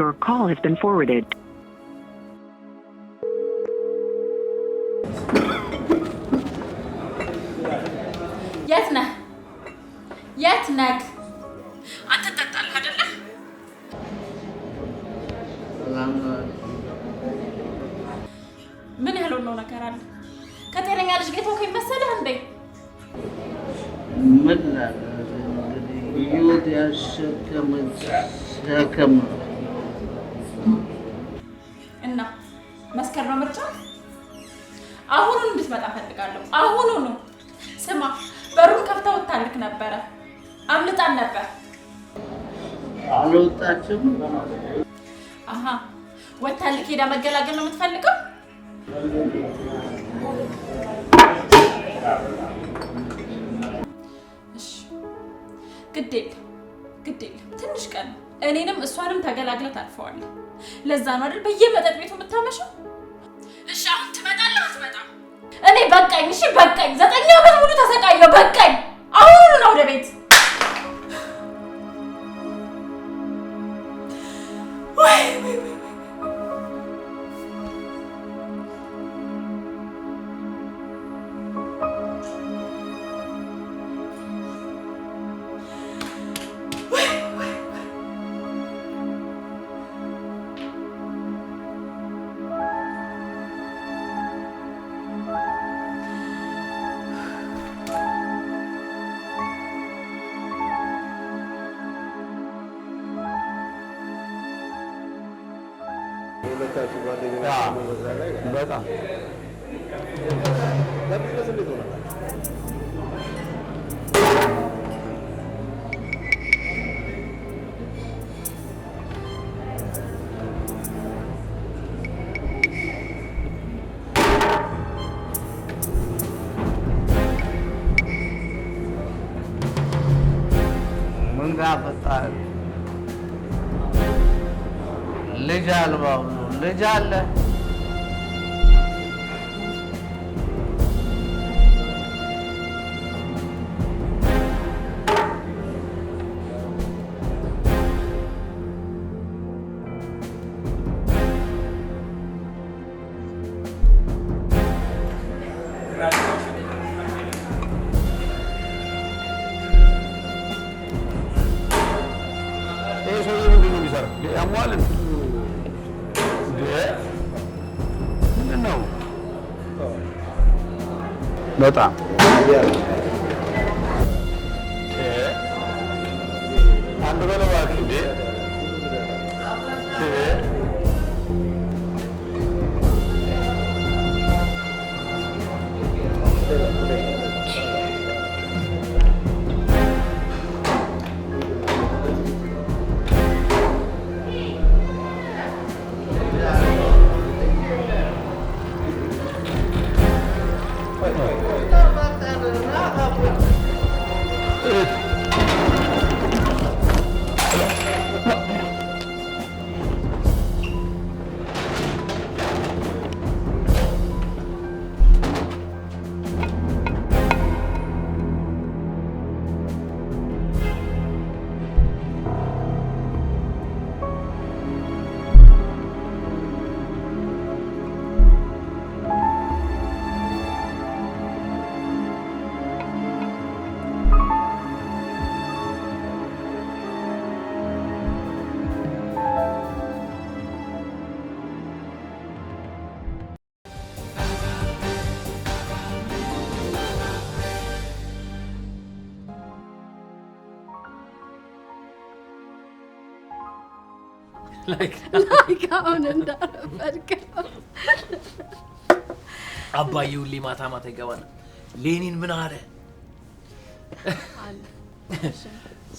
Your call has been forwarded. ياتنك أنت تطلع هذا لا من هلوننا كرال كتيرين على جيتو كي مسألة عندي ملا يودي الشكم إنه مسكرنا مرجع أهونو نسمع أفضل قالوا أهونو سمع برون كفتا وتعلق نبرة عملت عن نبرة علوتاتهم أها وتعلق كده مجلا جلنا متفلقة إيش قديل تنش كان أنا السوالم تجلا جلا تعرفون لزانو اللي بيجي تدبيتهم التامشوا إيش عم تمدى لا تمدى أنا بقى مش بقى زتني أبغى مولو تسكايو بقى أهون نود بيت وي በጣም ምን ጋፈጣል ልጅ አልባው ነው ልጅ አለ በጣም አንድ በለው እባክህ እንዴ like አሁን እንዳረፈድከው አባዬ ሁሌ ማታ ማታ ይገባል። ሌኒን ምን አለ?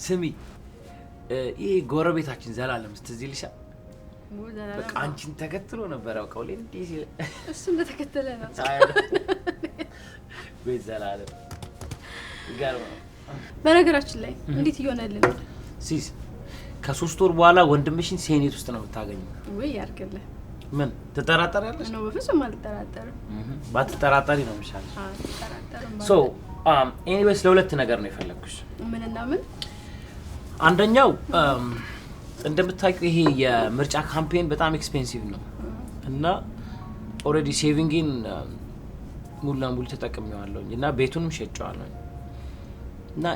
ስሚ ይሄ ጎረቤታችን ዘላለም ትዝ ይልሻል? በቃ አንቺን ተከትሎ ነበር ያውቀው ሌኒ እንዴ ሲል እሱ እንደተከተለ ነው። ቤት ዘላለም ይገርም። በነገራችን ላይ እንዴት ይሆነልን ሲስ ከ3 ወር በኋላ ወንድምሽን ሴኔት ውስጥ ነው የምታገኘው። ወይ ያርግልህ። ምን ትጠራጠሪያለሽ? ነው በፍጹም አልጠራጠርም። ባትጠራጠሪ ነው የሚሻለው። አልጠራጠርም። ሶ ኤኒዌይስ ለሁለት ነገር ነው የፈለኩሽ። ምንና ምን? አንደኛው እንደምታውቂው ይሄ የምርጫ ካምፔን በጣም ኤክስፔንሲቭ ነው እና ኦልሬዲ ሴቪንግን ሙሉ ለሙሉ ተጠቅሜዋለሁኝ እና ቤቱንም ሸጬዋለሁኝ እና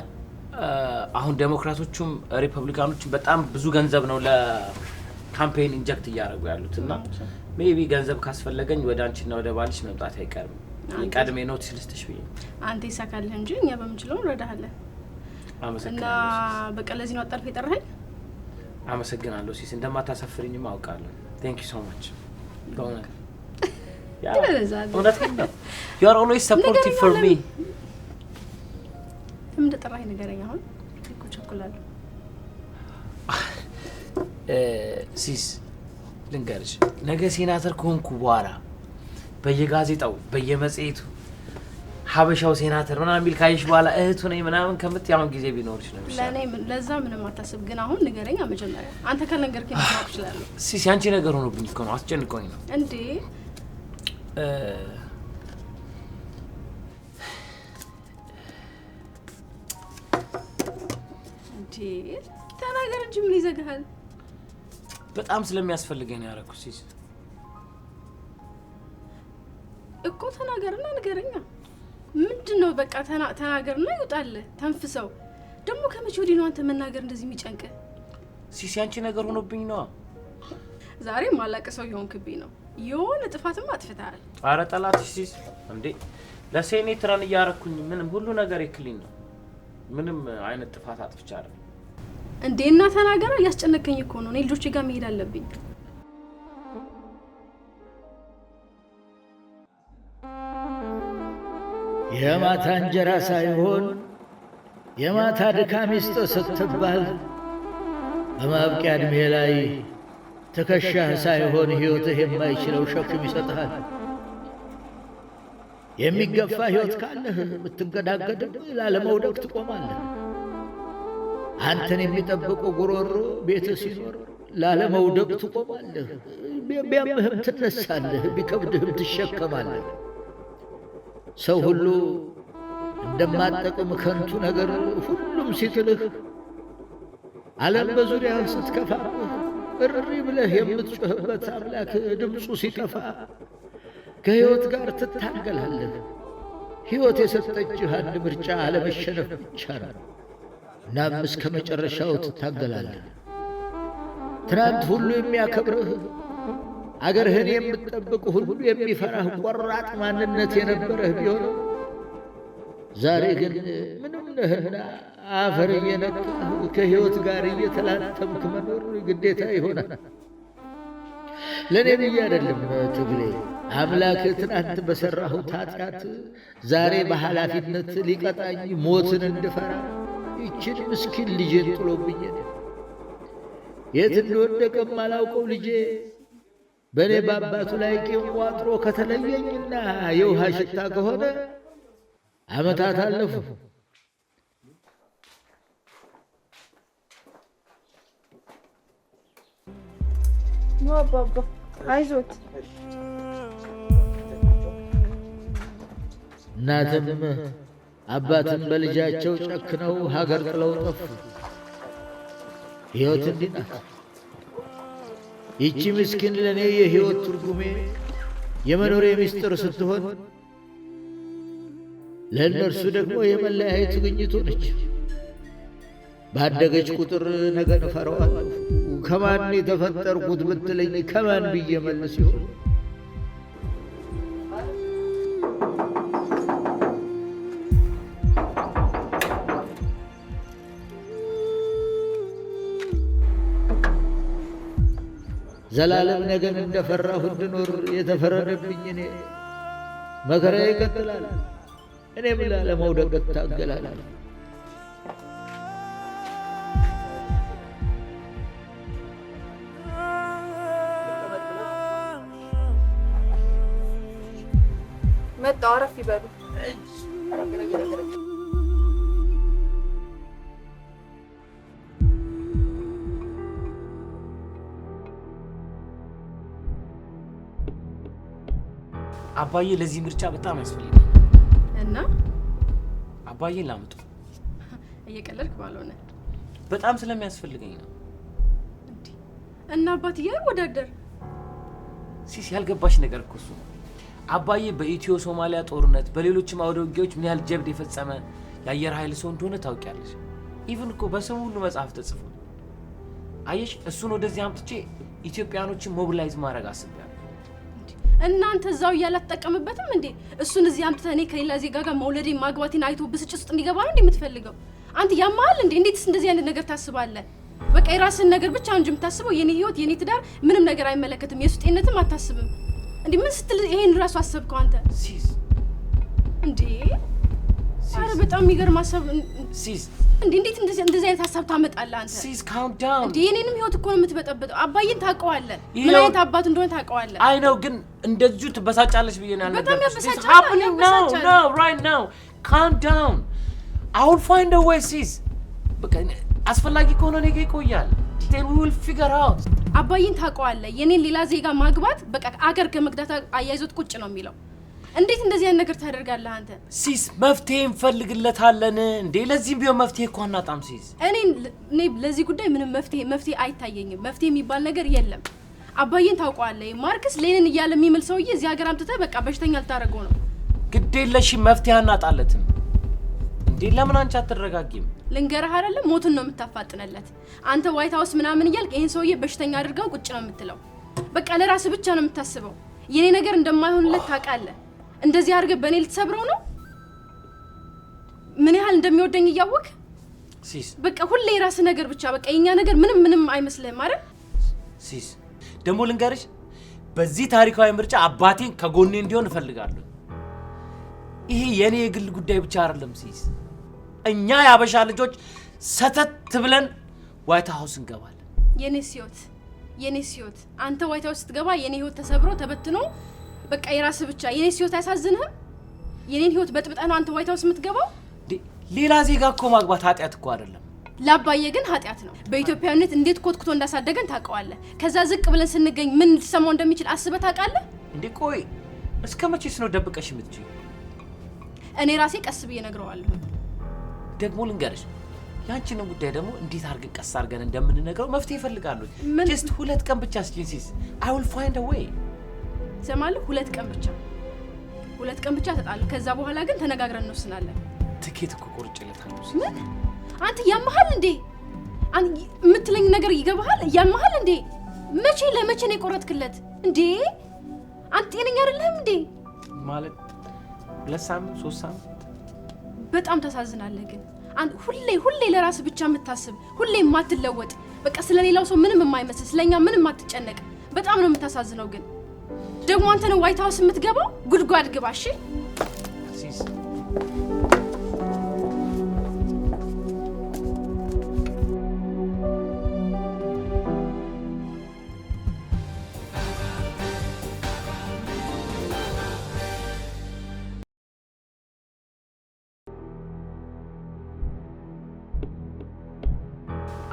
አሁን ዴሞክራቶቹም ሪፐብሊካኖቹም በጣም ብዙ ገንዘብ ነው ለካምፔን ኢንጀክት እያደረጉ ያሉት እና ሜቢ ገንዘብ ካስፈለገኝ ወደ አንቺና ወደ ባልሽ መምጣት አይቀርም። ቀድሜ ኖቲስ ልስጥሽ ብዬ አንተ ይሳካልህ እንጂ እኛ በምንችለው እንረዳሃለን። እና በቃ ለዚህ ነው አጣልፈ የጠራኸኝ? አመሰግናለሁ ሲስ እንደማታሳፍሪኝም አውቃለሁ። ቴንክ ዩ ሶ ማች በእውነት እውነቴን ነው። you are always supportive for me። ምን እንደጠራኸኝ ንገረኝ። አሁን እኮ ቸኩላለሁ። ሲስ ልንገርሽ፣ ነገ ሴናተር ከሆንኩ በኋላ በየጋዜጣው በየመጽሔቱ ሀበሻው ሴናተር ምናምን የሚል ካይሽ በኋላ እህቱ ነኝ ምናምን ከምትይ አሁን ጊዜ ቢኖርሽ ነው የሚሻለው። ለኔ ለዛ ምንም አታስብ። ግን አሁን ንገረኝ መጀመሪያ። አንተ ካልነገርከኝ ማወቅ እችላለሁ። ሲስ ያንቺ ነገር ሆኖብኝ እኮ ነው፣ አስጨንቆኝ ነው እንዴ። እንዴ ተናገር እንጂ ምን ይዘጋሃል? በጣም ስለሚያስፈልገኝ ነው ያደረኩት ሲስ። እኮ ተናገርና ንገረኛ። ምንድነው? በቃ ተናገርና ይውጣል። ተንፍሰው። ደግሞ ከመቼ ወዲህ ነው አንተ መናገር እንደዚህ የሚጨንቅ? ሲስ ያንቺ ነገር ሆኖብኝ ነው። ዛሬ ማላቀሰው ይሆንክብኝ ነው። የሆነ ጥፋትም አጥፍተሃል። ኧረ ጠላትሽ ሲስ እንዴ! ለሴኔት ረን እያደረኩኝ ምንም ሁሉ ነገር ይክልኝ ነው። ምንም አይነት ጥፋት አጥፍቻ አይደል እንዴ? እና ተናገራ። ያስጨነቀኝ እኮ ነው። እኔ ልጆቼ ጋር መሄድ አለብኝ። የማታ እንጀራ ሳይሆን የማታ ድካም ይስጥ ስትባል በማብቂያ ዕድሜ ላይ ትከሻህ ሳይሆን ሕይወትህ የማይችለው ሸክም ይሰጥሃል። የሚገፋ ሕይወት ካለህ ብትንገዳገድም ላለመውደቅ ትቆማለህ። አንተን የሚጠብቁ ጉሮሮ ቤትህ ሲኖር ላለመውደቅ ትቆማለህ። ቢያምህም ትነሳለህ፣ ቢከብድህም ትሸከማለህ። ሰው ሁሉ እንደማጠቅም ከንቱ ነገር ሁሉም ሲጥልህ፣ ዓለም በዙሪያህ ስትከፋብህ፣ እሪ ብለህ የምትጮህበት አምላክ ድምፁ ሲጠፋ ከሕይወት ጋር ትታገላለህ። ሕይወት የሰጠችህ አንድ ምርጫ አለመሸነፍ ብቻ ነው። እናም እስከ መጨረሻው ትታገላለህ። ትናንት ሁሉ የሚያከብርህ አገርህን የምትጠብቅ ሁሉ የሚፈራህ ቆራጥ ማንነት የነበረህ ቢሆንም ዛሬ ግን ምንም ነህና አፈር እየነካህ ከሕይወት ጋር እየተላተምክ መኖር ግዴታ ይሆናል። ለእኔ ብዬ አይደለም ትግሌ። አምላክ ትናንት በሠራሁት ኃጢአት ዛሬ በኃላፊነት ሊቀጣኝ ሞትን እንድፈራ ይችን ምስኪን ልጄን ጥሎብኝ የት እንደወደቀም አላውቀው ልጄ በእኔ በአባቱ ላይ ቂም ቋጥሮ ከተለየኝና የውሃ ሽታ ከሆነ ዓመታት አለፉ። አባባ አይዞት። እናትም አባትም በልጃቸው ጨክነው ሀገር ጥለው ጠፉ። ሕይወት እንዲህ ናት። ይቺ ምስኪን ለእኔ የሕይወት ትርጉሜ የመኖሬ ምስጢር ስትሆን፣ ለእነርሱ ደግሞ የመለያየት ግኝት ሆነች። ባደገች ቁጥር ነገን እፈራዋለሁ። ከማን የተፈጠርኩት ብትለኝ ከማን ብዬ መልስ ይሆን? ዘላለም ነገን እንደፈራሁ እንድኖር የተፈረደብኝ እኔ መከራ ይቀጥላል። እኔም ላለመውደቅ እታገላለሁ። መጣሁ። አረፍ ይበሉ። አባዬ ለዚህ ምርጫ በጣም ያስፈልጋል እና አባዬን ላምጡ። እየቀለድክ ባልሆነ በጣም ስለሚያስፈልገኝ ነው። እንዴ እና አባትዬ ወዳደር ሲስ ያልገባሽ ነገር እኮ እሱ አባዬ በኢትዮ ሶማሊያ ጦርነት በሌሎችም አውደ ውጊያዎች ምን ያህል ጀብድ የፈጸመ የአየር ኃይል ሰው እንደሆነ ታውቂያለሽ። ኢቭን እኮ በስሙ ሁሉ መጽሐፍ ተጽፏል። አየሽ እሱን ወደዚህ አምጥቼ ኢትዮጵያኖችን ሞቢላይዝ ማድረግ አስቤያለሁ። እናንተ እዛው ያላተጠቀምበትም እንዴ? እሱን እዚህ አምጥተህ እኔ ከሌላ ዜጋ ጋር መውለዴ ማግባቴን አይቶ ብስጭት ውስጥ እንዲገባ ነው እንዴ የምትፈልገው? አንተ ያማል እንዴ? እንዴትስ እንደዚህ አይነት ነገር ታስባለህ? በቃ የራስን ነገር ብቻ እንጂ የምታስበው የኔ ህይወት የኔ ትዳር ምንም ነገር አይመለከትም። የሱ ጤንነትም አታስብም እንዴ? ምን ስትል ይሄን ራሱ አሰብከው አንተ? ሲስ እንዴ አረ በጣም የሚገርም ሀሳብ ሲስ እንዴ! እንዴት እንደዚህ አይነት ሀሳብ ታመጣለህ አንተ? ሲስ ካም ዳውን እንዴ! የኔንም ህይወት እኮ ነው የምትበጠብጠው። አባዬን ታውቀዋለህ፣ ምን አይነት አባት እንደሆነ ታውቀዋለህ። አይ ነው ግን እንደዚሁ ትበሳጫለሽ ብዬ ነው ያልነገርኩሽ። በጣም ያበሳጫል። No, right now. Calm down. I will find a way, sis. በቃ አስፈላጊ ከሆነ ነገ ይቆያል። Then we will figure out. አባዬን ታውቀዋለህ። የኔን ሌላ ዜጋ ማግባት በቃ አገር ከመግዳት አያይዞት ቁጭ ነው የሚለው። እንዴት እንደዚህ አይነት ነገር ታደርጋለህ አንተ? ሲስ መፍትሄ እንፈልግለታለን እንዴ? ለዚህም ቢሆን መፍትሄ እኮ አናጣም ሲስ። እኔ ለዚህ ጉዳይ ምንም መፍትሄ አይታየኝም። መፍትሄ የሚባል ነገር የለም። አባዬን ታውቀዋለህ። ማርክስ ሌኒን እያለ የሚምል ሰውዬ እዚህ ሀገር አምጥተህ በቃ በሽተኛ ልታደርገው ነው። ግድ የለሽም መፍትሄ አናጣለትም እንዴ? ለምን አንቺ አትረጋጊም? ልንገርህ አይደለም ሞቱን ነው የምታፋጥነለት። አንተ ዋይት ሃውስ ምናምን እያልክ ይሄን ሰውዬ በሽተኛ አድርገው ቁጭ ነው የምትለው። በቃ ለራስህ ብቻ ነው የምታስበው። የኔ ነገር እንደማይሆንለት ታውቃለህ። እንደዚህ አድርገህ በእኔ ልትሰብረው ነው? ምን ያህል እንደሚወደኝ እያወቅ ሲስ በቃ ሁሌ የራስህ ነገር ብቻ በቃ የኛ ነገር ምንም አይመስልህም አይደል? ሲስ ደግሞ ልንገርሽ በዚህ ታሪካዊ ምርጫ አባቴን ከጎኔ እንዲሆን እፈልጋለሁ። ይሄ የኔ የግል ጉዳይ ብቻ አይደለም ሲስ። እኛ ያበሻ ልጆች ሰተት ብለን ዋይት ሃውስ እንገባለን። የኔስ ህይወት አንተ ዋይት ሃውስ ስትገባ የኔ ህይወት ተሰብሮ ተበትኖ በቃ የራስህ ብቻ። የኔስ ህይወት አያሳዝንህም? የኔን ህይወት በጥብጠህ ነው አንተ ዋይት ሃውስ የምትገባው? ሌላ ዜጋ እኮ ማግባት ኃጢያት እኮ አይደለም። ለአባዬ ግን ኃጢያት ነው። በኢትዮጵያዊነት እንዴት ኮትኩቶ እንዳሳደገን ታውቀዋለህ። ከዛ ዝቅ ብለን ስንገኝ ምን ሊሰማው እንደሚችል አስበህ ታውቃለህ? እንዴ ቆይ እስከ መቼስ ነው ደብቀሽ የምትችይው? እኔ ራሴ ቀስ ብዬ እነግረዋለሁ። ደግሞ ልንገርሽ ያንቺን ጉዳይ ደግሞ እንዴት አድርገን ቀስ አድርገን እንደምንነግረው መፍትሄ ይፈልጋሉ። ጀስት 2 ቀን ብቻ ሲስ I will find a way። ሰማለህ? 2 ቀን ብቻ ተጣሉ። ከዛ በኋላ ግን ተነጋግረን እንወስናለን። ትኬት እኮ ቆርጬለታለሁ። ምን አንተ ያመሃል እንዴ? የምትለኝ ነገር ይገባሃል? ያመሃል እንዴ? ለመቼ ነው የቆረጥክለት እንዴ? አንተ ጤነኛ አይደለህም እንዴ? ማለት 2 ሳምንት 3 ሳምንት። በጣም ታሳዝናለህ ግን አንተ ሁሌ ለራስ ብቻ የምታስብ ሁሌ የማትለወጥ በቃ ስለሌላው ሰው ምንም የማይመስል ስለኛ ምንም አትጨነቅ። በጣም ነው የምታሳዝነው። ግን ደግሞ አንተ ነው ዋይት ሃውስ የምትገባው? ጉድጓድ ግባ እሺ። ሲስ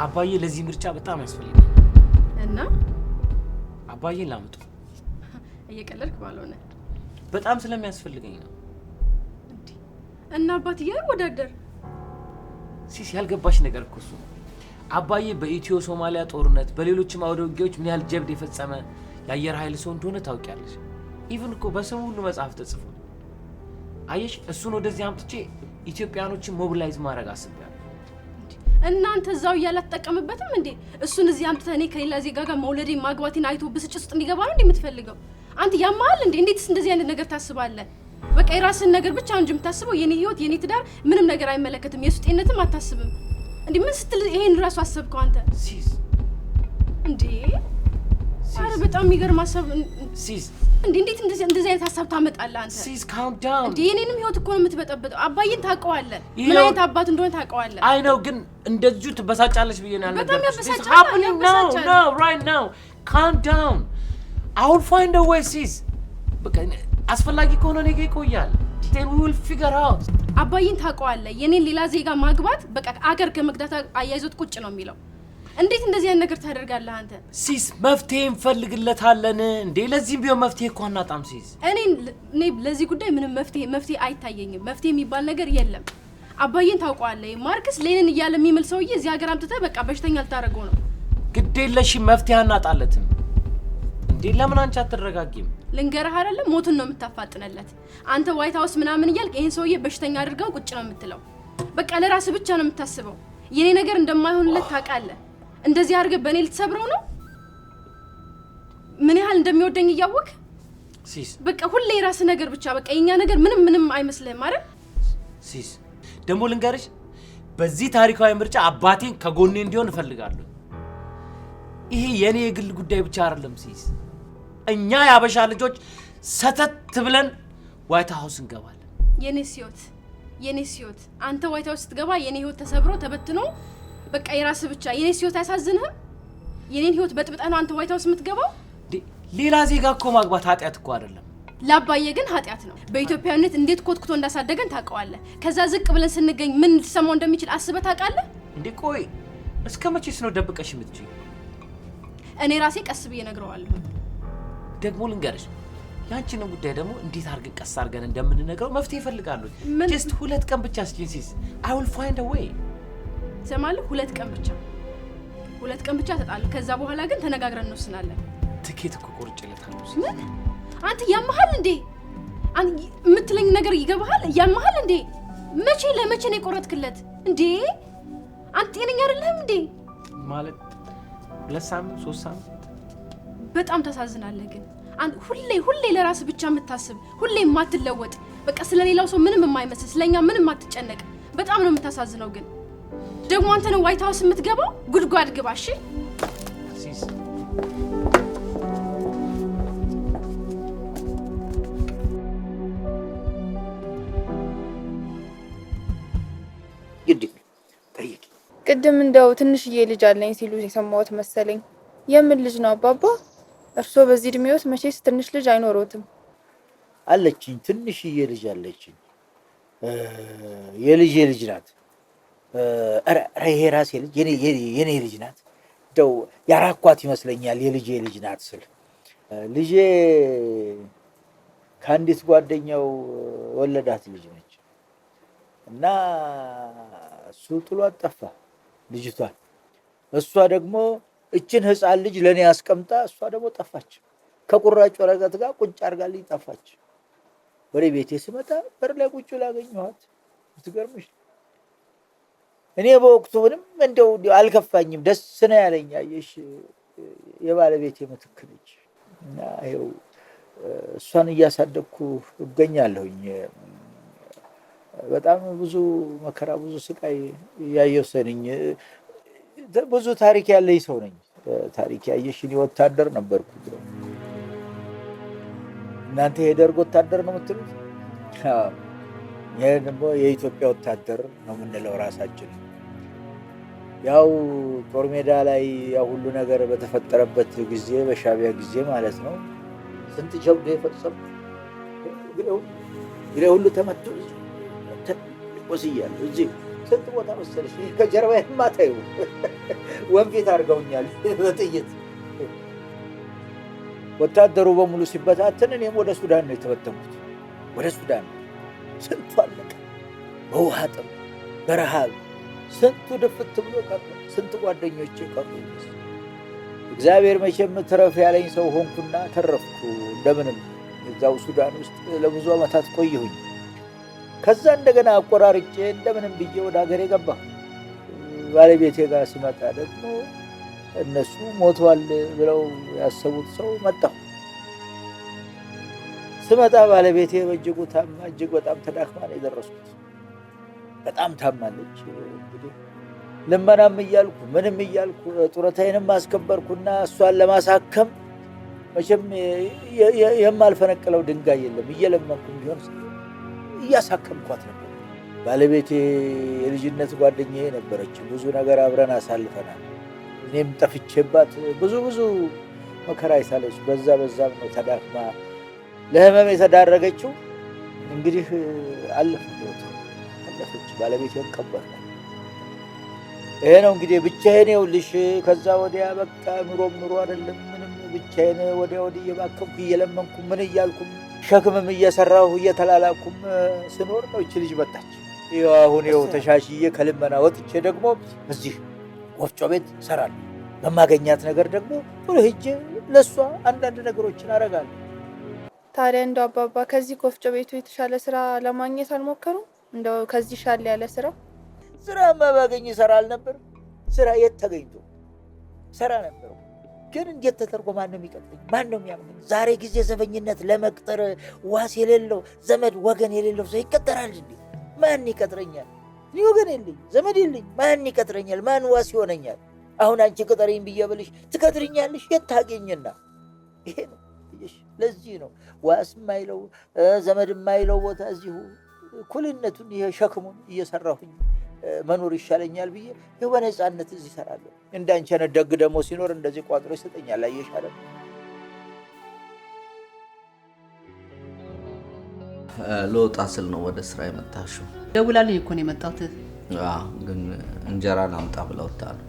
አባዬ ለዚህ ምርጫ በጣም ያስፈልጋል እና አባዬን ላምጡ። እየቀለድክ ባልሆነ በጣም ስለሚያስፈልገኝ ነው። እና አባትዬ ወዳደር ሲስ ያልገባሽ ነገር እኮ እሱ አባዬ በኢትዮ ሶማሊያ ጦርነት በሌሎችም አውደ ውጊያዎች ምን ያህል ጀብድ የፈጸመ የአየር ኃይል ሰው እንደሆነ ታውቂያለሽ። ኢቭን እኮ በስሙ ሁሉ መጽሐፍ ተጽፏል። አየሽ እሱን ወደዚህ አምጥቼ ኢትዮጵያኖችን ሞቢላይዝ ማድረግ አስቤያለሁ። እናንተ እዛው ያላተጠቀምበትም እንዴ? እሱን እዚህ አምጥተህ እኔ ከሌላ ዜጋ ጋር መውለዴ ማግባቴን አይቶ ብስጭት ውስጥ እንዲገባ ነው እንዴ የምትፈልገው? አንተ ያማል እንዴ? እንዴትስ እንደዚህ አይነት ነገር ታስባለህ? በቃ የራስን ነገር ብቻ እንጂ የምታስበው የኔ ህይወት የኔ ትዳር ምንም ነገር አይመለከትም። የሱ ጤንነትም አታስብም እንዴ? ምን ስትል ይሄን ራሱ አሰብከው አንተ? ሲስ እንዴ አረ በጣም የሚገርም ሀሳብ ሲስ እንዴ! እንዴት እንደዚህ አይነት ሀሳብ ታመጣለህ አንተ? ሲስ ካም ዳውን እንዴ! የኔንም ህይወት እኮ ነው የምትበጠብጠው። አባዬን ታውቀዋለህ፣ ምን አይነት አባት እንደሆነ ታውቀዋለህ። አይ ነው ግን እንደዚሁ ትበሳጫለሽ ብዬ ነው ያልነገርኩሽ። በጣም ያበሳጫል። No, right now. Calm down. I will find a way sis። በቃ አስፈላጊ ከሆነ ነገ ይቆያል። Then we will figure out። አባዬን ታውቀዋለህ። የኔን ሌላ ዜጋ ማግባት በቃ አገር ከመግዳት አያይዞት ቁጭ ነው የሚለው። እንዴት እንደዚህ አይነት ነገር ታደርጋለህ አንተ? ሲስ መፍትሄ እንፈልግለታለን እንዴ? ለዚህም ቢሆን መፍትሄ እኮ አናጣም ሲስ። እኔ ለዚህ ጉዳይ ምንም መፍትሄ አይታየኝም። መፍትሄ የሚባል ነገር የለም። አባዬን ታውቀዋለህ። ማርክስ ሌኒን እያለ የሚምል ሰውዬ እዚህ ሀገር አምጥተህ በቃ በሽተኛ ልታደርገው ነው። ግድ የለሽም መፍትሄ እናጣለትም እንዴ ለምን አንቺ አትረጋጊም ልንገርህ አይደለ ሞቱን ነው የምታፋጥነለት አንተ ዋይት ሃውስ ምናምን እያልክ ይሄን ሰውዬ በሽተኛ አድርገው ቁጭ ነው የምትለው በቃ ለራስ ብቻ ነው የምታስበው የኔ ነገር እንደማይሆንለት ታውቃለህ እንደዚህ አድርገህ በኔ ልትሰብረው ነው ምን ያህል እንደሚወደኝ እያወቅ ሲስ በቃ ሁሌ የራስ ነገር ብቻ በቃ የኛ ነገር ምንም አይመስልህም አይደል ሲስ ደሞ ልንገርሽ በዚህ ታሪካዊ ምርጫ አባቴን ከጎኔ እንዲሆን እፈልጋለሁ ይሄ የኔ የግል ጉዳይ ብቻ አይደለም ሲስ እኛ ያበሻ ልጆች ሰተት ብለን ዋይት ሃውስ እንገባለን የኔ ሲዮት አንተ ዋይት ሃውስ ስትገባ የኔ ህይወት ተሰብሮ ተበትኖ በቃ የራስ ብቻ የኔ ሲዮት አያሳዝንህም የኔን ህይወት በጥብጠህ ነው አንተ ዋይት ሃውስ የምትገባው ሌላ ዜጋ እኮ ማግባት ኃጢያት እኮ አይደለም ላባዬ ግን ኃጢያት ነው በኢትዮጵያዊነት እንዴት ኮትኩቶ እንዳሳደገን ታውቀዋለህ ከዛ ዝቅ ብለን ስንገኝ ምን ልትሰማው እንደሚችል አስበህ ታውቃለህ እንዴ ቆይ እስከ መቼስ ነው ደብቀሽ የምትችይ እኔ ራሴ ቀስ ብዬ እነግረዋለሁ ደግሞ ልንገርሽ ያንቺን ጉዳይ ደግሞ እንዴት አርገን ቀስ አርገን እንደምንነግረው መፍትሄ ይፈልጋለሁ just 2 ቀን ብቻ ሲንሲስ I will find a way ሰማለህ 2 ቀን ብቻ ተጣልኩ ከዛ በኋላ ግን ተነጋግረን እንወስናለን ትኬት እኮ ቆርጬለታለሁ አንተ ያመሃል እንዴ አንተ የምትለኝ ነገር ይገባሃል ያመሃል እንዴ ለመቼ ነው የቆረጥክለት እንዴ አንተ ጤነኛ አይደለህም እንዴ ማለት 2 ሳምንት 3 ሳምንት በጣም ተሳዝናለህ ግን አንተ ሁሌ ለራስ ብቻ የምታስብ ሁሌ የማትለወጥ በቃ ስለሌላው ሰው ምንም የማይመስል ስለኛ ምንም የማትጨነቅ በጣም ነው የምታሳዝነው ግን ደግሞ አንተ ነው ዋይት ሃውስ የምትገባው ጉድጓድ ግባ እሺ ሲስ ጠይቂ ቅድም እንደው ትንሽዬ ልጅ አለኝ ሲሉ የሰማሁት መሰለኝ የምን ልጅ ነው አባባ እርሶ በዚህ እድሜዎት መቼስ ትንሽ ልጅ አይኖሮትም አለችኝ ትንሽዬ ልጅ አለችኝ የልጅ ናት አረ ይሄ ራሴ ልጅ የኔ ልጅ ናት ደው ያራኳት ይመስለኛል የልጅ ናት ስል ልጄ ካንዲት ጓደኛው ወለዳት ልጅ ነች እና እሱ ጥሏት ጠፋ ልጅቷን እሷ ደግሞ እችን ህፃን ልጅ ለኔ ያስቀምጣ እሷ ደግሞ ጠፋች ከቁራጭ ወረቀት ጋር ቁጭ አርጋልኝ ጠፋች ወደ ቤቴ ስመጣ በር ላይ ቁጭ ላገኘኋት ትገርምሽ እኔ በወቅቱ ምንም እንደው አልከፋኝም ደስ ነው ያለኝ አየሽ የባለቤቴ ምትክ ልጅ እና ይኸው እሷን እያሳደግኩ እገኛለሁኝ በጣም ብዙ መከራ ብዙ ስቃይ ያየሁ ሰነኝ ብዙ ታሪክ ያለኝ ሰው ነኝ ታሪክ ያየሽ እኔ ወታደር ነበርኩ እናንተ የደርግ ወታደር ነው የምትሉት ይሄ ደግሞ የኢትዮጵያ ወታደር ነው የምንለው ራሳችን ያው ጦር ሜዳ ላይ ያው ሁሉ ነገር በተፈጠረበት ጊዜ በሻቢያ ጊዜ ማለት ነው ስንት ጀብዱ የፈጸሙ ግሬው ሁሉ ተመቱ ወስያለሁ እዚህ ስንት ቦታ መሰለሽ ከጀርባዬ ማታዩ ወንፊት አድርገውኛል በጥይት ወታደሩ በሙሉ ሲበታተን እኔም ወደ ሱዳን ነው የተበተንኩት ወደ ሱዳን ስንቱ አለቀ በውሃ ጥም በረሃብ ስንቱ ድፍት ብሎ ቀረ ስንት ጓደኞቼ ቀሩ እግዚአብሔር መቼም ትረፍ ያለኝ ሰው ሆንኩና ተረፍኩ እንደምንም እዛው ሱዳን ውስጥ ለብዙ ዓመታት ቆየሁኝ ከዛ እንደገና አቆራርጬ እንደምንም ብዬ ወደ ሀገሬ ገባሁ ባለቤቴ ጋር ስመጣ ደግሞ እነሱ ሞቷል ብለው ያሰቡት ሰው መጣሁ ስመጣ ባለቤቴ በእጅጉ ታማ እጅግ በጣም ተዳክማ ነው የደረስኩት በጣም ታማለች እንግዲህ ልመናም እያልኩ ምንም እያልኩ ጡረታዬንም አስከበርኩና እሷን ለማሳከም መቼም የማልፈነቅለው ድንጋይ የለም እየለመንኩም ቢሆን እያሳከምኳት ነበር ባለቤቴ የልጅነት ጓደኛዬ ነበረች ብዙ ነገር አብረን አሳልፈናል እኔም ጠፍቼባት ብዙ መከራ አይሳለች በዛ ነው ተዳክማ ለህመም የተዳረገችው እንግዲህ አለፈች ባለቤቴን ቀበርኩ ይሄ ነው እንግዲህ ብቻዬን ይኸውልሽ ከዛ ወዲያ በቃ ኑሮ አይደለም ምንም ብቻዬን ወዲያ እየባከምኩ እየለመንኩ ምን እያልኩም ሸክምም እየሰራሁ እየተላላኩም ስኖር ነው እቺ ልጅ መጣች ይኸው አሁን ይኸው ተሻሽዬ ከልመና ወጥቼ ደግሞ እዚህ ወፍጮ ቤት ሰራለሁ በማገኛት ነገር ደግሞ ሁሉ ሄጄ ለሷ አንዳንድ ነገሮችን አደርጋለሁ። ታዲያ እንደው አባባ ከዚህ ኮፍጮ ቤቱ የተሻለ ስራ ለማግኘት አልሞከሩም? እንደው ከዚህ ሻል ያለ ስራ? ስራማ ባገኝ ይሰራል ነበር። ስራ የት ተገኝቶ ሰራ ነበር። ግን እንዴት ተደርጎ ማን ነው የሚቀጥረኝ? ማን ነው የሚያምነኝ? ዛሬ ጊዜ ዘበኝነት ለመቅጠር ዋስ የሌለው ዘመድ ወገን የሌለው ሰው ይቀጠራል እንዴ? ማን ይቀጥረኛል? እኔ ወገን የለኝ ዘመድ የለኝ። ማን ይቀጥረኛል? ማን ዋስ ይሆነኛል? አሁን አንቺ ቅጠረኝ ብዬ ብልሽ ትቀጥርኛለሽ? የት ታገኝና? ይሄ ነው። ለዚህ ነው ዋስ የማይለው ዘመድ የማይለው ቦታ እዚሁ ኩልነቱን ይሄ ሸክሙን እየሰራሁኝ መኖር ይሻለኛል ብዬ በነፃነት እዚህ እሰራለሁ። እንዳንቺ አይነት ደግ ደግሞ ሲኖር እንደዚህ ቋጥሮ ይሰጠኛል። አየሽ አይደል? ልወጣ ስል ነው ወደ ስራ የመጣሽው? ደውላልኝ እኮ ነው የመጣሁት። ግን እንጀራ ላምጣ ብለውታ ነው።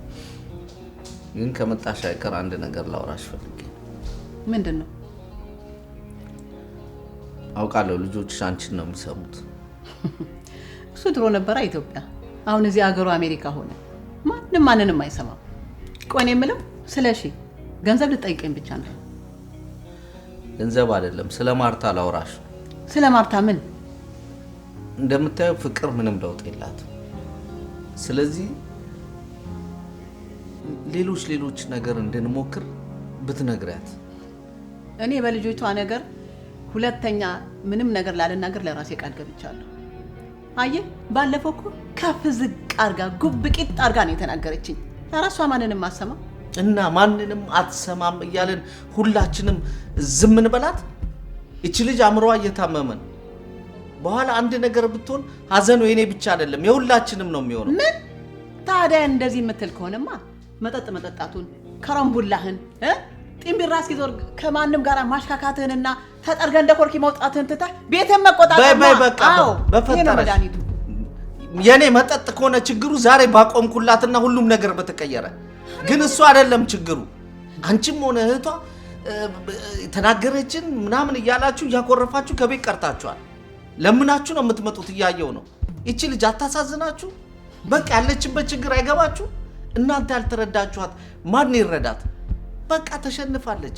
ግን ከመጣሽ አይቀር አንድ ነገር ላውራሽ ፈልጌ። ምንድን ነው? አውቃለሁ ልጆችሽ አንቺን ነው የሚሰሙት። እሱ ድሮ ነበረ ኢትዮጵያ፣ አሁን እዚህ ሀገሩ አሜሪካ ሆነ። ማንም ማንንም አይሰማም። ቆይ እኔ የምለው ስለሺ ገንዘብ ልጠይቀኝ ብቻ ነው። ገንዘብ አይደለም፣ ስለ ማርታ ላውራሽ። ስለ ማርታ ምን? እንደምታየው ፍቅር ምንም ለውጥ የላትም። ስለዚህ ሌሎች ነገር እንድንሞክር ብትነግሪያት። እኔ በልጆቿ ነገር ሁለተኛ ምንም ነገር ላልናገር ለራሴ ቃል ገብቻለሁ። አየህ ባለፈው እኮ ከፍ ዝቅ አርጋ ጉብቂት አርጋ ነው የተናገረችኝ። ለራሷ ማንንም አትሰማ እና ማንንም አትሰማም እያለን ሁላችንም ዝም እንበላት? እቺ ልጅ አእምሮዋ እየታመመ ነው። በኋላ አንድ ነገር ብትሆን ሀዘኑ የኔ ብቻ አይደለም የሁላችንም ነው የሚሆነው። ምን ታዲያ እንደዚህ የምትል ከሆነማ መጠጥ መጠጣቱን ከረምቡላህን ጢምቢራ እስኪዞር ከማንም ጋር ማሽካካትህንና ተጠርገ እንደ ኮርኪ መውጣትህን ትተህ ቤትህን መቆጣጠር ነው። በቃ በፈጠረሽ የኔ መጠጥ ከሆነ ችግሩ ዛሬ ባቆምኩላትና ሁሉም ነገር በተቀየረ። ግን እሱ አይደለም ችግሩ። አንቺም ሆነ እህቷ ተናገረችን ምናምን እያላችሁ እያኮረፋችሁ ከቤት ቀርታችኋል። ለምናችሁ ነው የምትመጡት? እያየው ነው። እቺ ልጅ አታሳዝናችሁ? በቃ ያለችበት ችግር አይገባችሁ? እናንተ ያልተረዳችኋት ማን ይረዳት? በቃ ተሸንፋለች።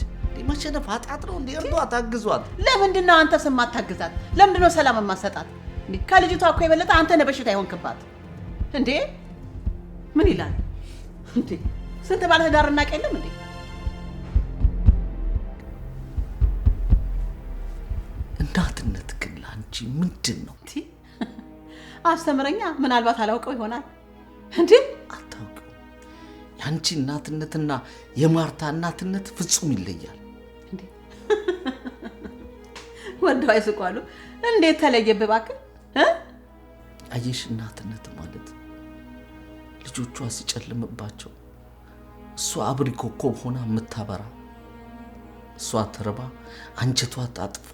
መሸነፍ ኃጢአት ነው እንዴ? እርዷት፣ አግዟት። ለምንድን ነው አንተ ስም አታግዛት? ለምንድን ነው ሰላም የማትሰጣት? ከልጅቷ እኮ የበለጠ አንተ ነህ በሽታ ይሆንክባት እንዴ? ምን ይላል እንዴ? ስንት ባለ ትዳር እናቅ የለም እንዴ? እናትነት ግን ለአንቺ ምንድን ነው? አስተምረኛ። ምናልባት አላውቀው ይሆናል እንዴ? አታውቂው። የአንቺ እናትነትና የማርታ እናትነት ፍጹም ይለያል። እንዴ ወንዶች አይስቋሉ። እንዴት ተለየብህ እባክህ? አየሽ፣ እናትነት ማለት ልጆቿ ሲጨልምባቸው እሷ አብሪ ኮከብ ሆና የምታበራ፣ እሷ ተርባ አንጀቷ ታጥፎ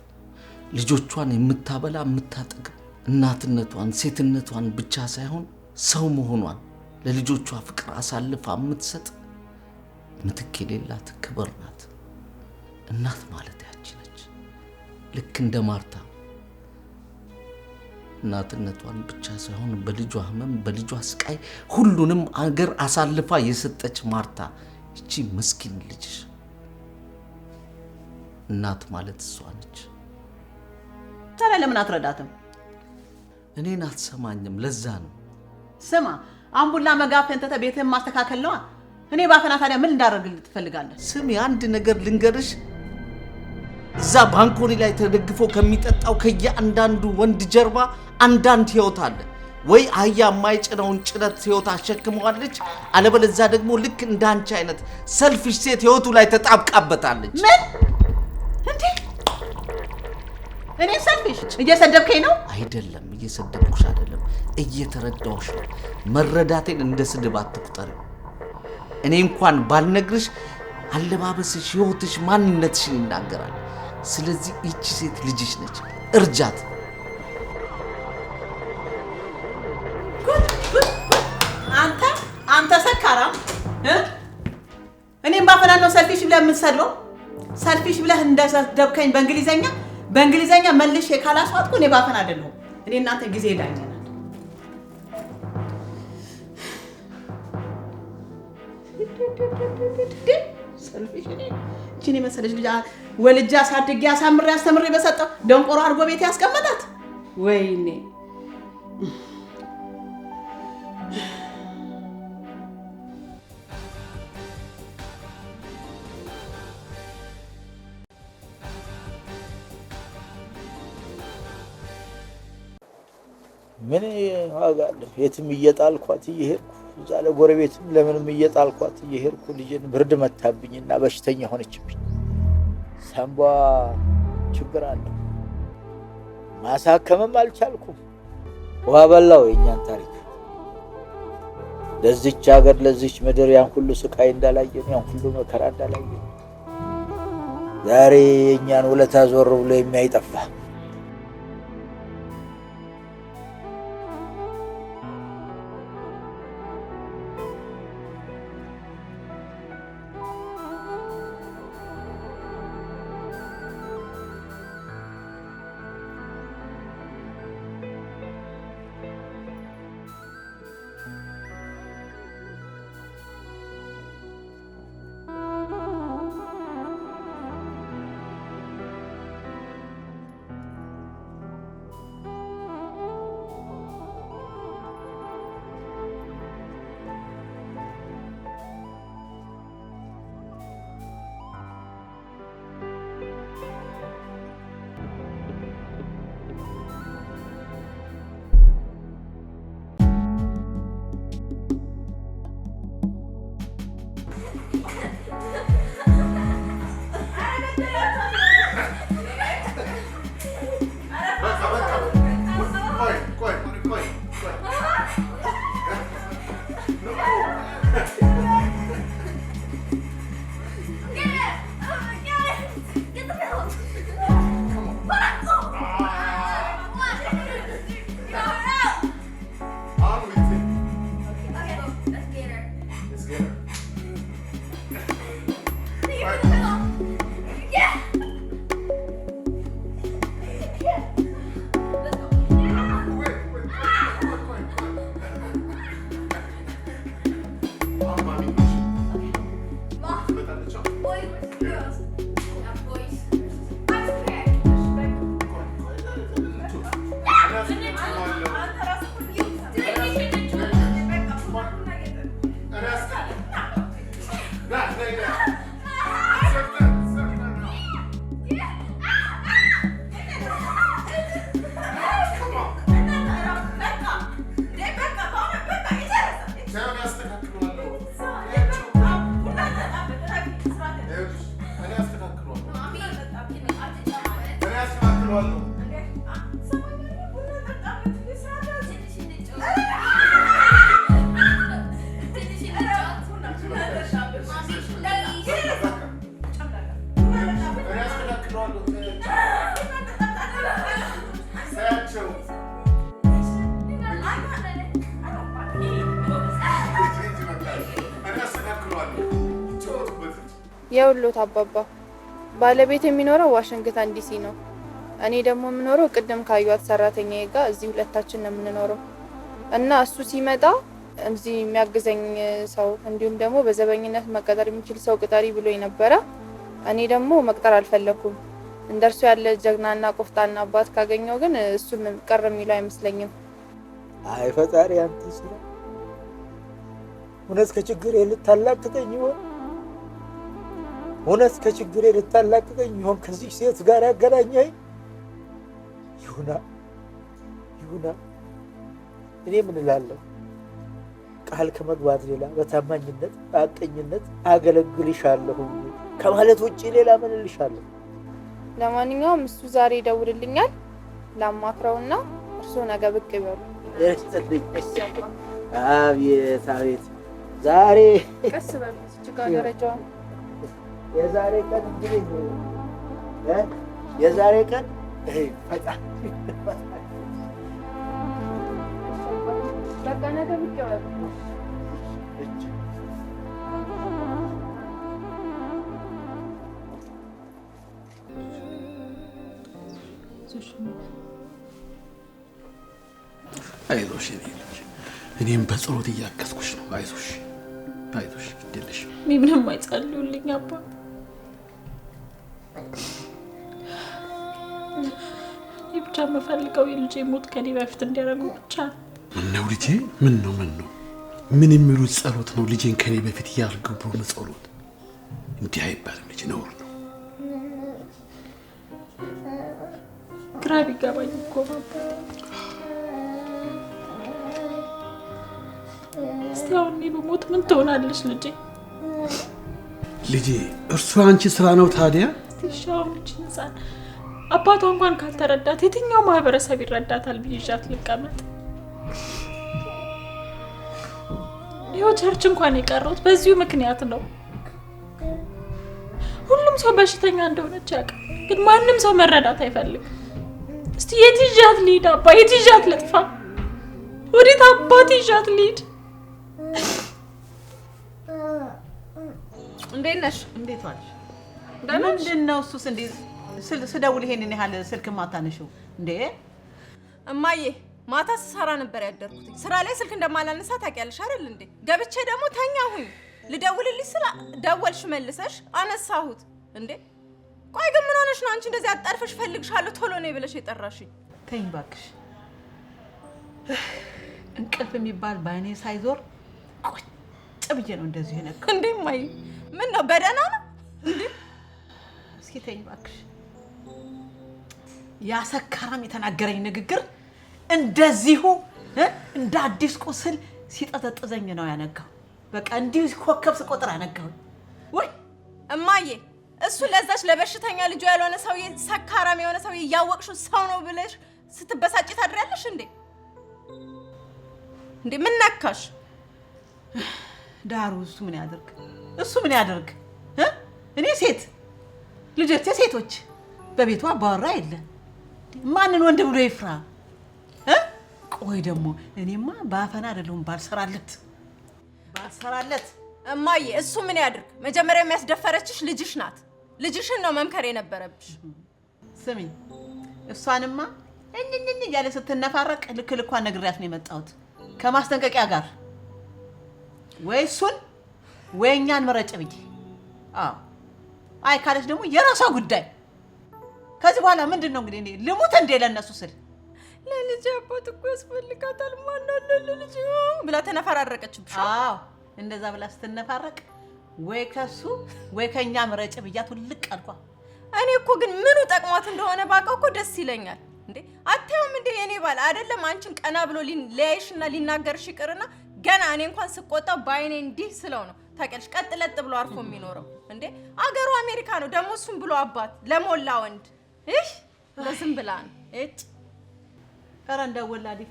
ልጆቿን የምታበላ የምታጠግብ፣ እናትነቷን ሴትነቷን ብቻ ሳይሆን ሰው መሆኗን ለልጆቿ ፍቅር አሳልፋ የምትሰጥ ምትክ የሌላት ክብር ናት። እናት ማለት ያቺ ነች። ልክ እንደ ማርታ እናትነቷን ብቻ ሳይሆን በልጇ ህመም በልጇ ስቃይ ሁሉንም አገር አሳልፋ የሰጠች ማርታ እቺ ምስኪን ልጅሽ እናት ማለት እሷ ነች። ታዲያ ለምን አትረዳትም? እኔን አትሰማኝም። ለዛ ነው። ስማ፣ አምቡላ መጋፈን ተተ ቤትህን ማስተካከል ነዋ። እኔ ባፈና ታዲያ ምን እንዳደርግልህ ትፈልጋለህ? ስሚ፣ አንድ ነገር ልንገርሽ። እዛ ባንኮኒ ላይ ተደግፎ ከሚጠጣው ከየአንዳንዱ ወንድ ጀርባ አንዳንድ ህይወት አለ። ወይ አህያ የማይጭነውን ጭነት ህይወት አሸክመዋለች፣ አለበለዚያ ደግሞ ልክ እንዳንቺ አይነት ሰልፊሽ ሴት ህይወቱ ላይ ተጣብቃበታለች። ምን እንዴ? እኔ ሰልፊሽ እየሰደብከኝ ነው? አይደለም፣ እየሰደብኩሽ አይደለም፣ እየተረዳሁሽ ነው። መረዳቴን እንደ ስድብ አትቁጠሪው። እኔ እንኳን ባልነግርሽ አለባበስሽ፣ ህይወትሽ፣ ማንነትሽን ይናገራል። ስለዚህ ይቺ ሴት ልጅሽ ነች፣ እርጃት። አንተ ሰካራም፣ እኔም ባፈና ነው ሰልፊሽ ብለህ የምትሰድበው? ሰልፊሽ ብለህ እንደሰደብከኝ በእንግሊዘኛ መልሼ ካላስዋጥኩ እኔ ባፈና አይደለሁም። እኔ እናንተ ጊዜ ዳኛናል። ሰልፊሽ እቺን የመሰለች ልጅ ወልጄ አሳድጌ አሳምሬ አስተምሬ በሰጠው ደንቆሮ አድርጎ ቤት ያስቀመጣት። ወይኔ ምን ዋጋ አለው? የትም እየጣልኳት እየሄድኩ እዛ ለጎረቤትም ለምንም እየጣልኳት እየሄድኩ ልጅን ብርድ መታብኝና በሽተኛ ሆነችብኝ። ሳምቧ ችግር አለው። ማሳከምም አልቻልኩም። ውሃ በላው የእኛን ታሪክ። ለዚች ሀገር ለዚች ምድር ያን ሁሉ ስቃይ እንዳላየን ያን ሁሉ መከራ እንዳላየን ዛሬ የእኛን ውለታ ዞር ብሎ የሚያይጠፋ የውሎት አባባ ባለቤት የሚኖረው ዋሽንግተን ዲሲ ነው። እኔ ደግሞ የምኖረው ቅድም ካዩት ሰራተኛዬ ጋር እዚህ ሁለታችን ነው የምንኖረው እና እሱ ሲመጣ እዚህ የሚያግዘኝ ሰው እንዲሁም ደግሞ በዘበኝነት መቀጠር የሚችል ሰው ቅጠሪ ብሎኝ ነበረ። እኔ ደግሞ መቅጠር አልፈለኩም። እንደርሱ ያለ ጀግናና ቆፍጣና አባት ካገኘው ግን እሱም ቀር የሚለው አይመስለኝም። አይ ፈጣሪ አንተ ስራ እውነት ከችግሬ ልታላቅቀኝ ይሆን? እውነት ከችግሬ ልታላቅቀኝ ይሆን? ከዚህ ሴት ጋር ያገናኘኝ ይሁና። እኔ ምን እላለሁ? ቃል ከመግባት ሌላ በታማኝነት በአቀኝነት አገለግልሻለሁ ከማለት ውጪ ሌላ ምን እልሻለሁ? ለማንኛውም እሱ ዛሬ ይደውልልኛል ላማክረውና እርሱ ነገ ብቅ ይበሉ። አቤት ዛሬ ቀስ በሉ እጅጋ ደረጃው የዛሬ ቀን እንግዲህ የዛሬ ቀን ፈጣን በቃ ነገ ብቅ ይበሉ። አይዞሽ እኔም በጸሎት እያገዝኩሽ ነው። አይዞሽ አይዞሽ ግዴለሽ ምንም አይጸልዩልኝ አባ ይብቻ መፈልገው የልጄ ሞት ከኔ በፊት እንዲያደርጉ ብቻ ነው ልጄ ምን ነው ምን የሚሉት ጸሎት ነው ልጄን ከኔ በፊት ያርጉ ብሎ ጸሎት እንዲህ አይባልም ልጅ ነውር ነው ግራ ቢገባኝ እኮ እስቲያውኒ በሞት ምን ትሆናለሽ ልጄ እርሱ አንቺ ስራ ነው ታዲያ ትሻውንች እንሳን አባቷ እንኳን ካልተረዳት የትኛው ማህበረሰብ ይረዳታል ቢይዣት ልቀመጥ ይኸው ቸርች እንኳን የቀረውት በዚሁ ምክንያት ነው ሁሉም ሰው በሽተኛ እንደሆነች ያውቃል ግን ማንም ሰው መረዳት አይፈልግም እስቲ የትይዣት ልሂድ አባ የትይዣት ልጥፋ ወዴት አባት ይዣት ልሂድ እንዴት ነሽ እንዴት ዋልሽ ምንድነው እሱስ እንዴ ስደውል ይሄንን ያህል ስልክ ማታነሽው እንዴ እማዬ ማታ ስሰራ ነበር ያደርኩት ስራ ላይ ስልክ እንደማላነሳ ታውቂያለሽ አይደል እንዴ ገብቼ ደግሞ ተኛሁኝ ልደውልልሽ ስላ ደወልሽ መልሰሽ አነሳሁት እንዴ ቆይ ግን ምን ሆነሽ ነው አንቺ እንደዚህ አጣርፈሽ ፈልግሻለሁ ቶሎ ነይ ብለሽ የጠራሽኝ ተይኝ ባክሽ እንቅልፍ የሚባል ባይኔ ሳይዞር ቁጭ ብዬ ነው እንደዚህ የነካ እንዴ እማዬ ምን ነው በደህና ነው እንዴ እስኪ ተይኝ ባክሽ ያሰካራም የተናገረኝ ንግግር እንደዚሁ እንደ አዲስ ቁስል ሲጠጠጥዘኝ ነው ያነጋው በቃ እንዲሁ ኮከብ ስቆጥር ያነጋው ወይ እማዬ እሱ ለዛች ለበሽተኛ ልጅ ያልሆነ ሰው ሰካራም የሆነ ሰው ያወቅሽው ሰው ነው ብለሽ ስትበሳጭ ታድሪያለሽ እንዴ ምን ነካሽ ዳሩ እሱ ምን ያደርግ እኔ ሴት ልጆቼ ሴቶች በቤቷ አባወራ የለ ማንን ወንድ ብሎ ይፍራ ቆይ ደግሞ እኔማ ባፈና አይደለም ባልሰራለት እማዬ እሱ ምን ያድርግ መጀመሪያ የሚያስደፈረችሽ ልጅሽ ናት ልጅሽን ነው መምከር የነበረብሽ ስሚ እሷንማ እንንንን ያለ ስትነፋረቅ ልክልኳ ነግሪያት ነው የመጣሁት ከማስጠንቀቂያ ጋር ወይ እሱን ወይ እኛን መረጭ ብዬ አይ ካለች ደግሞ የራሷ ጉዳይ ከዚህ በኋላ ምንድነው እንግዲህ እኔ ልሙት እንደ ለነሱ ስል ለልጅ አባት እኮ ያስፈልጋታል ማን አለ ለልጅ ብላ ተነፋረቀችብሽ እንደዛ ብላ ስትነፋረቅ ወይ ከሱ ወይ ከኛ መረጭ ብያት ልቅ አልኳ እኔ እኮ ግን ምኑ ጠቅሟት እንደሆነ ባቀው እኮ ደስ ይለኛል እንዴ አታዩም እንዴ የኔ ባል አይደለም አንቺን ቀና ብሎ ሊያይሽና ሊናገርሽ ይቅርና ገና እኔ እንኳን ስቆጣው ባይኔ እንዲህ ስለው ነው ታውቂያለሽ ቀጥለጥ ብሎ አርፎ የሚኖረው እንዴ አገሩ አሜሪካ ነው ደግሞ እሱም ብሎ አባት ለሞላ ወንድ እህ ለዝም ብላን እጭ ኧረ እንዳወላዲ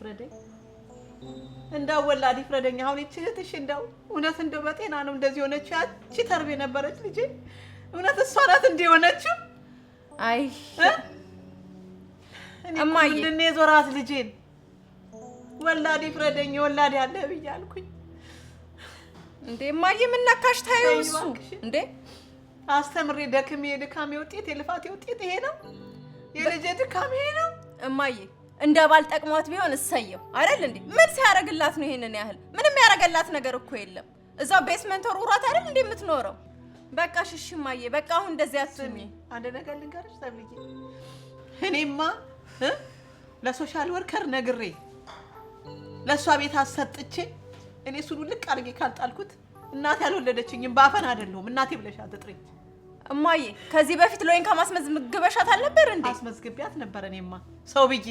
ፍረደኝ አሁን እቺ እንደው እውነት እንደው በጤና ነው እንደዚህ ሆነች ያቺ ተርቤ ነበረች ልጄ እውነት እሷ ናት እንዲህ ሆነችው አይ እማዬ እንደኔ ዞራት ልጄን ወላዲ ፍረደኝ ወላዲ አለ ብያልኩኝ እንዴ እማዬ ምን ነካሽ ታየው እሱ እንዴ አስተምሬ ድካሜ ውጤት የልፋቴ ውጤት ይሄ ነው የልጄ ድካሜ ይሄ ነው እማዬ እንደ ባል ጠቅሟት ቢሆን እሰየው አይደል እንዴ ምን ሲያረግላት ነው ይሄንን ያህል ምንም ያረጋላት ነገር እኮ የለም እዛው ቤስመንት ወርውራት አይደል እንዴ የምትኖረው በቃ ሽሽ እማዬ በቃ አሁን እንደዚህ አትሁኚ አንድ ነገር ልንገርሽ ታብልዬ እኔማ ለሶሻል ወርከር ነግሬ ለሷ ቤት አሰጥቼ እኔ እሱን ልቅ አድርጌ ካልጣልኩት እናቴ ያልወለደችኝም ባፈን አይደለም እናቴ ብለሽ አትጥሪኝ እማዬ ከዚህ በፊት ሎይን ከማስመዝግበሻት አልነበር እንዴ አስመዝግቢያት ነበር እኔማ ሰው ብዬ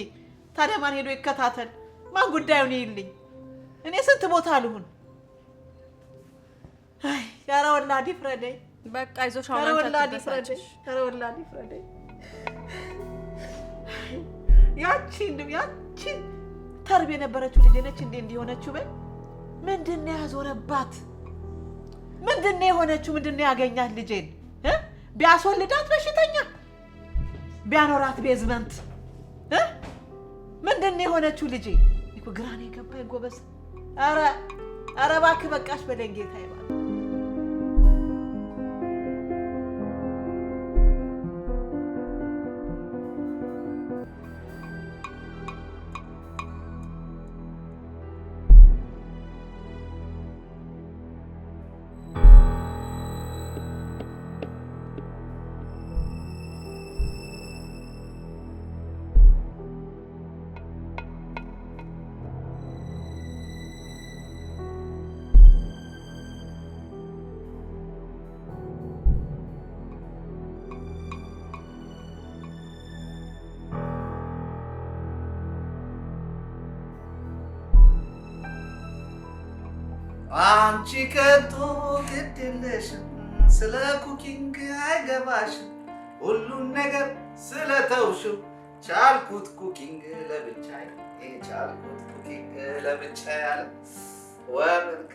ታዲያ ማን ሄዶ ይከታተል ማን ጉዳዩን ይልኝ እኔ ስንት ቦታ አልሁን አይ ያራ ወላዲ ፍረደኝ በቃ አይዞሽ አሁን ወላዲ ፍረደኝ ያቺ ተርቤ ነበረችው ልጅ ነች እንዴ እንዲሆነችው በይ ምንድነው ያዞረባት ምንድነው የሆነችው ምንድነው ያገኛት ልጄን ቢያስወልዳት በሽተኛ ቢያኖራት ቤዝመንት ምንድነው የሆነችው ልጄ እኮ ግራኔ ገባኝ ጎበዝ ኧረ እባክህ በቃሽ በለኝ ጌታ ይባል አንቺ ከቶ ግድ የለሽም ስለ ኩኪንግ አይገባሽም ሁሉን ነገር ስለተውሽው ቻልኩት ኩኪንግ ለብቻዬ ቻልኩት ኩኪንግ ለብቻዬ አለ ወርካ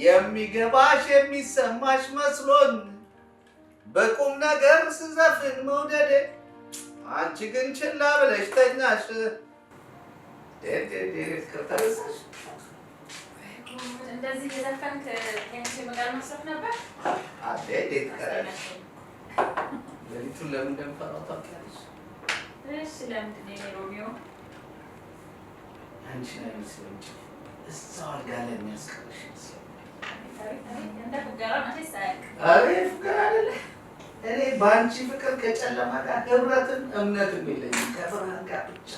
የሚገባሽ የሚሰማሽ መስሎኝ በቁም ነገር ስዘፍን መውደዴ አንቺ ግን ችላ ብለሽ ተኛሽ ከተረሳሽ እንደዚህ የዘፈንክ የኔ መጋር መስራት ነበር እንዴት ቀረሽ ሌሊቱን ለምን እንደምፈራው ታውቂያለሽ? እሺ ለምንድን ነው ሮሚዮ አንቺ ላይ መስሎኝ እዛው አልጋ ላይ የሚያስቀርሽ እንደ ፉገራ ማለት ሳያልቅ አቤት ፉገራ አይደለ እኔ በአንቺ ፍቅር ከጨለማ ጋር ህብረትን እምነትም የለኝም ከብርሃን ጋር ብቻ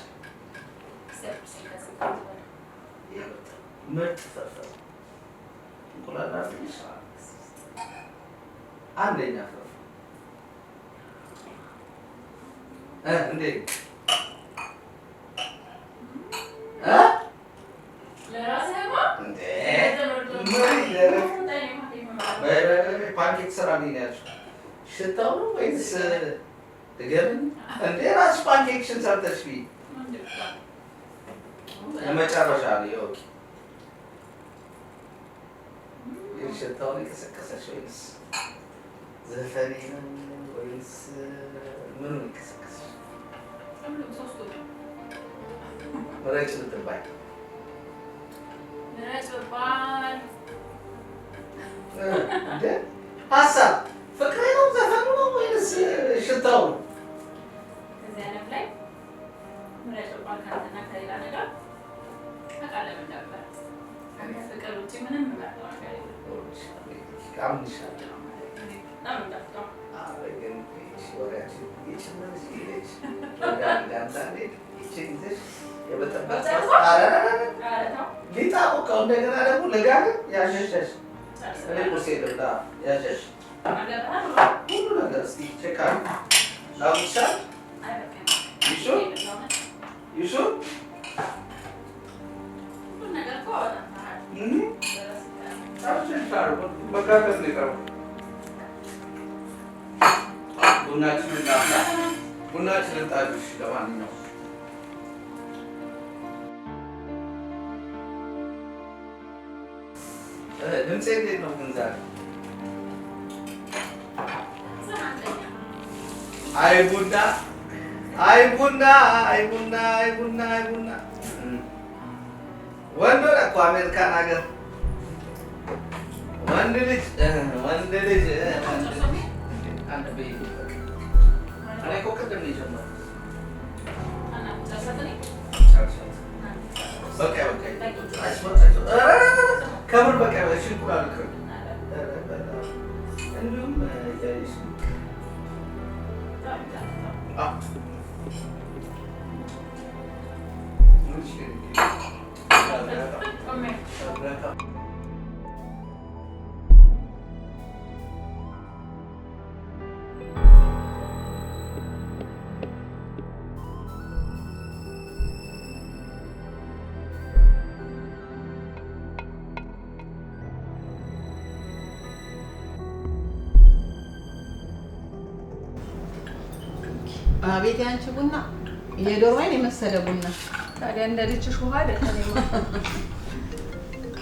ምርጥ ፍርፍር እንቁላል አድርገሽ አንደኛ ፍርፍር እንዴት ፓንኬክ ስራ ነው ያልሽው ሽታው ነው ወይስ ትገርም እንዴ ራስሽ ፓንኬክሽን ሰርተሽ ቢ ለመጨረሻ ነው ይወቂ ሽታው ነው የቀሰቀሰሽ ወይስ ዘፈኔ ነው ወይስ ምኑ ነው የቀሰቀሰሽ? ምረጭ ልትባይ እንደ ሀሳብ ፍቅሬ ነው ዘፈኑ ነው ወይስ ሽታው ነው? እዚህ ዓለም ላይ ምረጭ ባልካንተና ከሌላ ነገር አቃለም ነበር ፍቅር ውጪ ምንም መርጠው ነገር የለም። እንደገና ደግሞ ልጋግር ያሸሸሽ ቁርሴ ልብላ ያሸሽ ሁሉ ነገር እስኪ ቼክ ላጉሻል ይሹ ቡናችንን ጣዱሽ ለማንኛውም ድምፄ እንዴት ነው ግን ዛሬ? አይ ቡና አይ ቡና አይ ቡና አይ ቡና አይ ቡና ወንድ ሆነ እኮ አሜሪካን ሀገር ወንድ ልጅ አንድ ቤት እኔ እኮ ቅድም ነው የጀመርኩት። በቃ ከምር በቃ ሽንኩራ ልክ እንዲሁም አቤት ያንቺ ቡና የዶሮ አይን የመሰለ ቡና። ታዲያ እንደ ልጅሽ ውሃ አይደለም።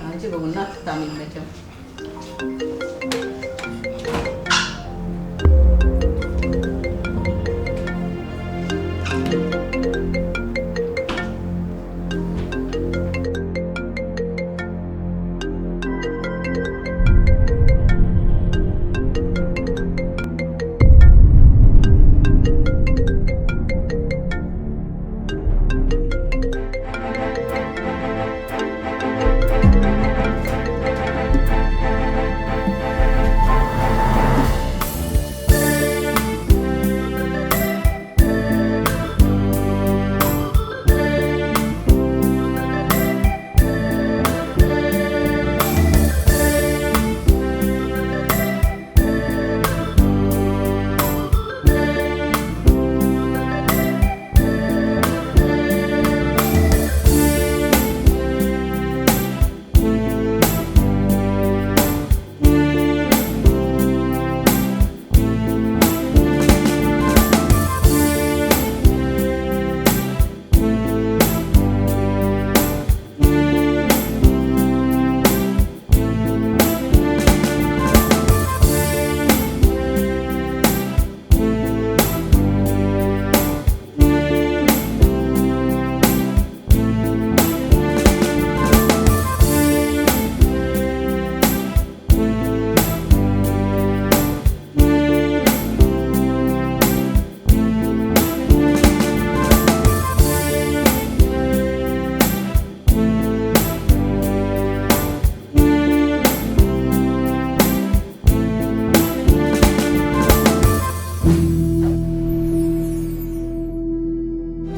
አንቺ በቡና ትታመኝ መቼም